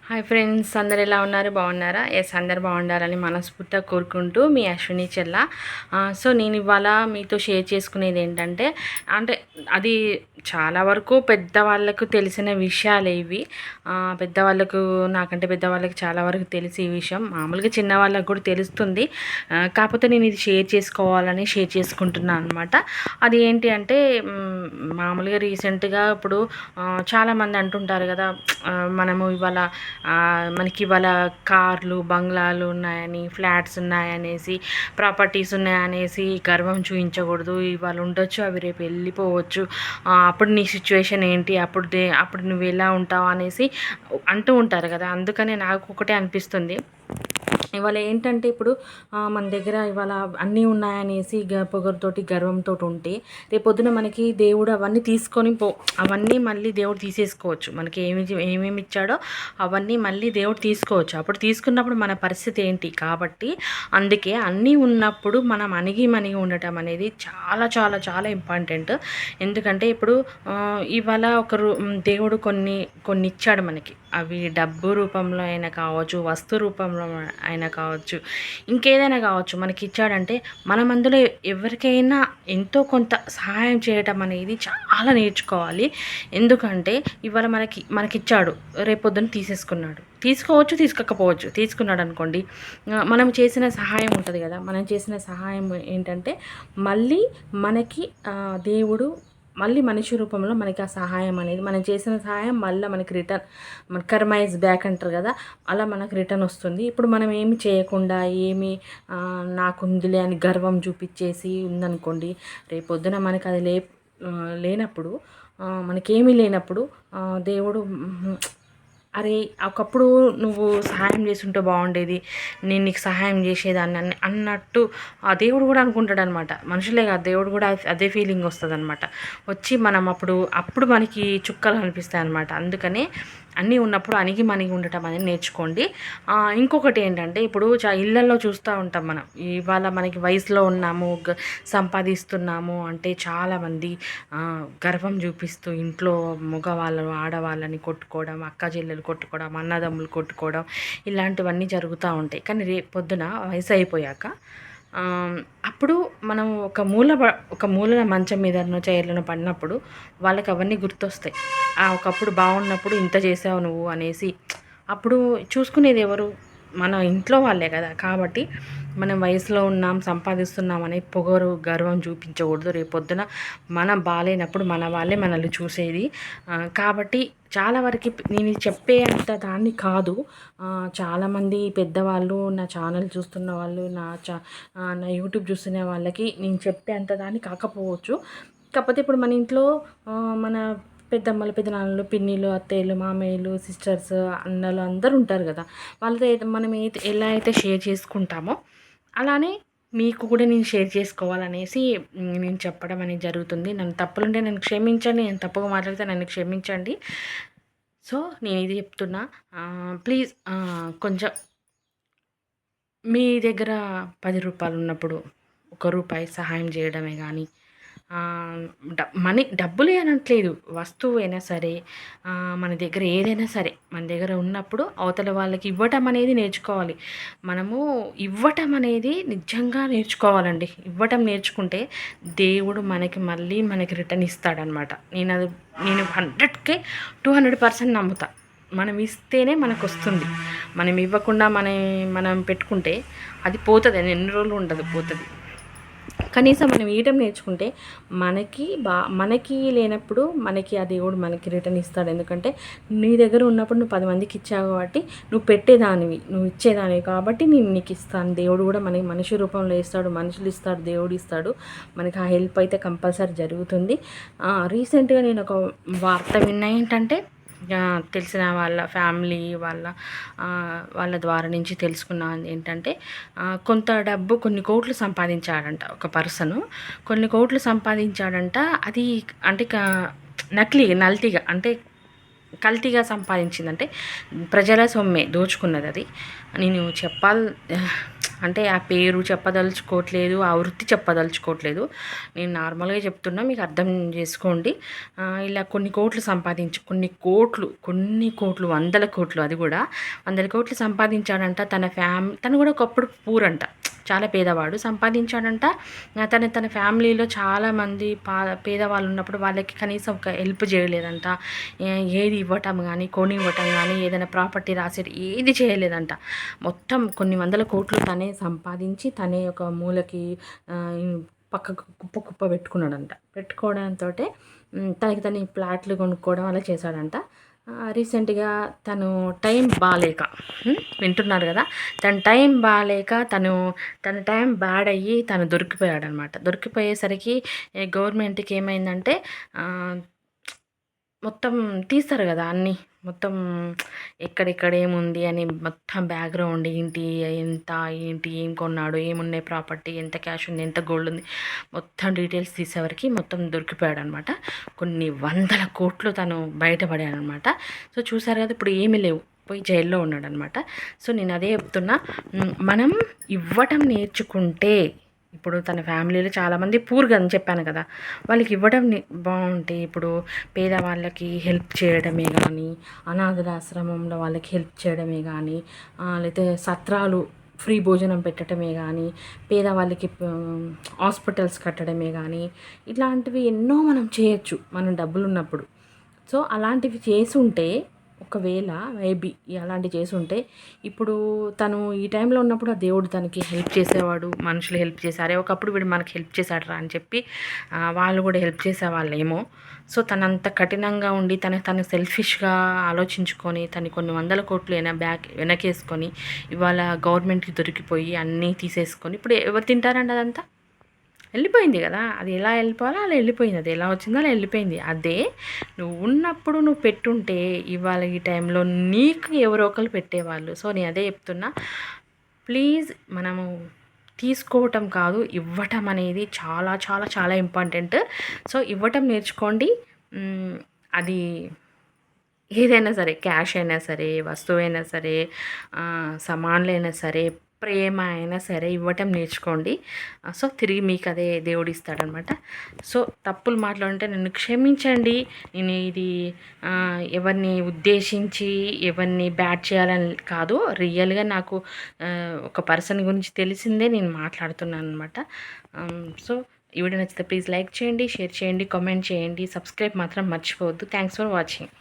Hi friends, అందరు ఎలా ఉన్నారు? బాగున్నారా? ఎస్, అందరు బాగుండాలని మనస్ఫూర్తిగా కోరుకుంటూ మీ అశ్విని చెల్ల. సో నేను ఇవాళ మీతో షేర్ చేసుకునేది ఏంటంటే, అంటే అది చాలా వరకు పెద్దవాళ్ళకు తెలిసిన విషయాలే ఇవి. పెద్దవాళ్ళకు, నాకంటే పెద్దవాళ్ళకి చాలా వరకు తెలిసి ఈ విషయం మామూలుగా చిన్నవాళ్ళకు కూడా తెలుస్తుంది. కాకపోతే నేను ఇది షేర్ చేసుకోవాలని షేర్ చేసుకుంటున్నాను అనమాట. అది ఏంటి అంటే, మామూలుగా రీసెంట్గా ఇప్పుడు చాలామంది అంటుంటారు కదా, మనము ఇవాళ మనకి ఇవాళ కార్లు, బంగ్లాలు ఉన్నాయని, ఫ్లాట్స్ ఉన్నాయనేసి, ప్రాపర్టీస్ ఉన్నాయనేసి గర్వం చూపించకూడదు. ఇవాళ ఉండొచ్చు, అవి రేపు వెళ్ళిపోవచ్చు. అప్పుడు నీ సిచ్యువేషన్ ఏంటి, అప్పుడు నువ్వు ఎలా ఉంటావు అనేసి అంటూ ఉంటారు కదా. అందుకనే నాకు ఒకటే అనిపిస్తుంది, ఇవాళ ఏంటంటే ఇప్పుడు మన దగ్గర ఇవాళ అన్నీ ఉన్నాయనేసి పొగరుతోటి గర్వంతో ఉంటే రేపొద్దున మనకి దేవుడు అవన్నీ తీసుకొని అవన్నీ మళ్ళీ దేవుడు తీసేసుకోవచ్చు. మనకి ఏమేమి ఇచ్చాడో అవన్నీ మళ్ళీ దేవుడు తీసుకోవచ్చు. అప్పుడు తీసుకున్నప్పుడు మన పరిస్థితి ఏంటి? కాబట్టి అందుకే అన్నీ ఉన్నప్పుడు మనం మణిగి ఉండటం అనేది చాలా చాలా చాలా ఇంపార్టెంట్. ఎందుకంటే ఇప్పుడు ఇవాళ దేవుడు కొన్ని ఇచ్చాడు మనకి. అవి డబ్బు రూపంలో అయినా కావచ్చు, వస్తు రూపంలో అయినా కావచ్చు, ఇంకేదైనా కావచ్చు. మనకి ఇచ్చాడంటే మనం అందులో ఎవరికైనా ఎంతో కొంత సహాయం చేయటం అనేది చాలా నేర్చుకోవాలి. ఎందుకంటే ఇవాళ మనకిచ్చాడు, రేపొద్దున తీసేసుకున్నాడు. తీసుకోవచ్చు, తీసుకోకపోవచ్చు. తీసుకున్నాడు అనుకోండి, మనం చేసిన సహాయం ఉంటుంది కదా, మనం చేసిన సహాయం ఏంటంటే మళ్ళీ మనకి దేవుడు మళ్ళీ మనిషి రూపంలో మనకి ఆ సహాయం అనేది, మనం చేసిన సహాయం మళ్ళీ మనకి రిటర్న్, మన కర్మ ఇస్ బ్యాక్ అంటారు కదా, అలా మనకు రిటర్న్ వస్తుంది. ఇప్పుడు మనం ఏమి చేయకుండా నాకుందిలే అని గర్వం చూపించేసి ఉందనుకోండి, రేపొద్దున మనకి అది లేనప్పుడు, మనకేమీ లేనప్పుడు దేవుడు అరే ఒకప్పుడు నువ్వు సహాయం చేస్తుంటే బాగుండేది, నేను నీకు సహాయం చేసేదాన్ని అన్నట్టు ఆ దేవుడు కూడా అనుకుంటాడు అనమాట. మనుషులే కాదు, దేవుడు కూడా అదే ఫీలింగ్ వస్తుంది అనమాట. వచ్చి మనం అప్పుడు మనకి చుక్కలు కనిపిస్తాయి అనమాట. అందుకనే అన్నీ ఉన్నప్పుడు మణిగి ఉండటం అనేది నేర్చుకోండి. ఇంకొకటి ఏంటంటే, ఇప్పుడు ఇళ్ళల్లో చూస్తూ ఉంటాం మనం, ఇవాళ మనకి వయసులో ఉన్నాము, సంపాదిస్తున్నాము అంటే చాలామంది గర్వం చూపిస్తూ ఇంట్లో మగవాళ్ళు ఆడవాళ్ళని కొట్టుకోవడం, అక్క చెల్లెలు కొట్టుకోవడం, అన్నదమ్ములు కొట్టుకోవడం, ఇలాంటివన్నీ జరుగుతూ ఉంటాయి. కానీ పొద్దున వయసు అయిపోయాక అప్పుడు మనం ఒక మూలన మంచం మీదనో చైర్లను పడినప్పుడు వాళ్ళకి అవన్నీ గుర్తొస్తాయి. ఒకప్పుడు బాగున్నప్పుడు ఇంత చేసావు నువ్వు అనేసి. అప్పుడు చూసుకునేది ఎవరు? మన ఇంట్లో వాళ్ళే కదా. కాబట్టి మనం వయసులో ఉన్నాం, సంపాదిస్తున్నాం అనే పొగరు, గర్వం చూపించకూడదు. రేపొద్దున మనం బాగాలేనప్పుడు మన వాళ్ళే మనల్ని చూసేది. కాబట్టి చాలా వరకు నేను చెప్పే అంత దాన్ని కాదు, చాలామంది పెద్దవాళ్ళు, నా ఛానల్ చూస్తున్న వాళ్ళు, నా యూట్యూబ్ చూస్తున్న వాళ్ళకి నేను చెప్పే అంత దాన్ని కాకపోవచ్చు. కాకపోతే ఇప్పుడు మన ఇంట్లో మన పెద్దమ్మలు, పెద్దనాన్నలు, పిన్నిలు, అత్తయ్యలు, మామయ్యలు, సిస్టర్స్, అన్నలు అందరూ ఉంటారు కదా. వాళ్ళతో మనం ఎలా అయితే షేర్ చేసుకుంటామో అలానే మీకు కూడా నేను షేర్ చేసుకోవాలనేసి నేను చెప్పడం అనేది జరుగుతుంది. నన్ను తప్పులుంటే నన్ను క్షమించండి, నేను తప్పుగా మాట్లాడితే నన్ను క్షమించండి. సో నేను ఇది చెప్తున్నా, ప్లీజ్ కొంచెం మీ దగ్గర 10 రూపాయలు ఉన్నప్పుడు ₹1 సహాయం చేయడమే కానీ, డబ్బులే అనట్లేదు, వస్తువైనా సరే, మన దగ్గర ఏదైనా సరే, మన దగ్గర ఉన్నప్పుడు అవతల వాళ్ళకి ఇవ్వటం అనేది నేర్చుకోవాలి. మనము ఇవ్వటం అనేది నిజంగా నేర్చుకోవాలండి. ఇవ్వటం నేర్చుకుంటే దేవుడు మనకి రిటర్న్ ఇస్తాడనమాట. నేను 100కి 200% నమ్ముతా. మనం ఇస్తేనే మనకు వస్తుంది. మనం ఇవ్వకుండా మనం పెట్టుకుంటే అది పోతుంది, ఎన్ని రోజులు ఉండదు, పోతుంది. కనీసం మనం ఇవ్వటం నేర్చుకుంటే మనకి లేనప్పుడు మనకి ఆ దేవుడు మనకి రిటర్న్ ఇస్తాడు. ఎందుకంటే నీ దగ్గర ఉన్నప్పుడు నువ్వు 10 మందికి ఇచ్చావు కాబట్టి, నువ్వు పెట్టేదానివి, నువ్వు ఇచ్చేదానివి కాబట్టి నేను నీకు ఇస్తాను. దేవుడు కూడా మనకి మనిషి రూపంలో ఇస్తాడు, మనుషులు ఇస్తాడు, దేవుడు ఇస్తాడు. మనకి ఆ హెల్ప్ అయితే కంపల్సరీ జరుగుతుంది. రీసెంట్గా నేను ఒక వార్త విన్నా. ఏంటంటే, తెలిసిన వాళ్ళ ఫ్యామిలీ వాళ్ళ ద్వారా నుంచి తెలుసుకున్నాను ఏంటంటే, కొంత డబ్బు కొన్ని కోట్లు సంపాదించాడంట ఒక పర్సను. కొన్ని కోట్లు సంపాదించాడంట. అది అంటే నల్తీగా అంటే కల్తీగా సంపాదించిందంటే ప్రజల సొమ్మే దోచుకున్నది. అది నేను అంటే ఆ పేరు చెప్పదలుచుకోవట్లేదు, ఆ వృత్తి చెప్పదలుచుకోవట్లేదు. నేను నార్మల్గా చెప్తున్నా, మీకు అర్థం చేసుకోండి. ఇలా కొన్ని కోట్లు, వందల కోట్లు, అది కూడా వందల కోట్లు సంపాదించాడంట. తను కూడా ఒకప్పుడు పూరంట, చాలా పేదవాడు, సంపాదించాడంట. తన ఫ్యామిలీలో చాలామంది పేదవాళ్ళు ఉన్నప్పుడు వాళ్ళకి కనీసం ఒక హెల్ప్ చేయలేదంట. ఏది ఇవ్వటం కానీ, కొనివ్వటం కానీ, ఏదైనా ప్రాపర్టీ రాసేది ఏది చేయలేదంట. మొత్తం కొన్ని వందల కోట్లు తనే సంపాదించి తనే ఒక మూలకి పక్కకు కుప్ప పెట్టుకున్నాడంట. పెట్టుకోవడంతో తనకి ప్లాట్లు కొనుక్కోవడం అలా చేశాడంట. రీసెంట్గా తను టైం బాగాలేక, వింటున్నారు కదా, తన టైం బ్యాడ్ అయ్యి తను దొరికిపోయాడనమాట. దొరికిపోయేసరికి గవర్నమెంట్కి ఏమైందంటే మొత్తం తీస్తారు కదా అన్నీ, మొత్తం ఎక్కడెక్కడ ఏముంది అని మొత్తం బ్యాక్గ్రౌండ్ ఏంటి, ఏంటి, ఏం కొన్నాడు, ఏమున్నాయి ప్రాపర్టీ, ఎంత క్యాష్ ఉంది, ఎంత గోల్డ్ ఉంది, మొత్తం డీటెయిల్స్ తీసేవరకు మొత్తం దొరికిపోయాడు అనమాట. కొన్ని వందల కోట్లు తను బయటపడాడు అనమాట. సో చూసారు కదా, ఇప్పుడు ఏమీ లేవు, పోయి జైల్లో ఉన్నాడు అనమాట. సో నేను అదే చెప్తున్నా, మనం ఇవ్వటం నేర్చుకుంటే, ఇప్పుడు తన ఫ్యామిలీలో చాలామంది పూర్గా అని చెప్పాను కదా, వాళ్ళకి ఇవ్వడం బాగుంటాయి. ఇప్పుడు పేదవాళ్ళకి హెల్ప్ చేయడమే కానీ, అనాథల ఆశ్రమంలో వాళ్ళకి హెల్ప్ చేయడమే కానీ, లేకపోతే సత్రాలు ఫ్రీ భోజనం పెట్టడమే కానీ, పేదవాళ్ళకి హాస్పిటల్స్ కట్టడమే కానీ, ఇలాంటివి ఎన్నో మనం చేయొచ్చు మనం డబ్బులు ఉన్నప్పుడు. సో అలాంటివి చేసుంటే, ఒకవేళ మేబీ అలాంటివి చేసుంటే, ఇప్పుడు తను ఈ టైంలో ఉన్నప్పుడు ఆ దేవుడు తనకి హెల్ప్ చేసేవాడు, మనుషులు హెల్ప్ చేశారే, ఒకప్పుడు వీడు మనకి హెల్ప్ చేశాడరా అని చెప్పి వాళ్ళు కూడా హెల్ప్ చేసేవాళ్ళేమో. సో తనంత కఠినంగా ఉండి తను సెల్ఫిష్గా ఆలోచించుకొని తను కొన్ని వందల కోట్లు వెనకేసుకొని ఇవాళ గవర్నమెంట్కి దొరికిపోయి అన్నీ తీసేసుకొని ఇప్పుడు ఎవరు తింటారండి అదంతా? వెళ్ళిపోయింది కదా, అది ఎలా వెళ్ళిపోవాలో అలా వెళ్ళిపోయింది, అది ఎలా వచ్చిందో అలా వెళ్ళిపోయింది. అదే నువ్వు ఉన్నప్పుడు నువ్వు పెట్టుంటే ఇవాళ ఈ టైంలో నీకు ఎవరో ఒకరు పెట్టేవాళ్ళు. సో నేను అదే చెప్తున్నా, ప్లీజ్ మనము తీసుకోవటం కాదు, ఇవ్వటం అనేది చాలా చాలా చాలా ఇంపార్టెంట్. సో ఇవ్వటం నేర్చుకోండి. అది ఏదైనా సరే, క్యాష్ అయినా సరే, వస్తువైనా సరే, సామాన్లైనా సరే, ప్రేమ అయినా సరే ఇవ్వటం నేర్చుకోండి. సో తిరిగి మీకు అదే దేవుడు ఇస్తాడనమాట. సో తప్పులు మాట్లాడుంటే నన్ను క్షమించండి. నేను ఇది ఎవరిని ఉద్దేశించి ఎవరిని బ్యాడ్ చేయాలని కాదు, రియల్గా నాకు ఒక పర్సన్ గురించి తెలిసిందే నేను మాట్లాడుతున్నాను అనమాట. సో ఈ వీడియో నచ్చితే ప్లీజ్ లైక్ చేయండి, షేర్ చేయండి, కామెంట్ చేయండి, సబ్స్క్రైబ్ మాత్రం మర్చిపోవద్దు. Thanks for watching.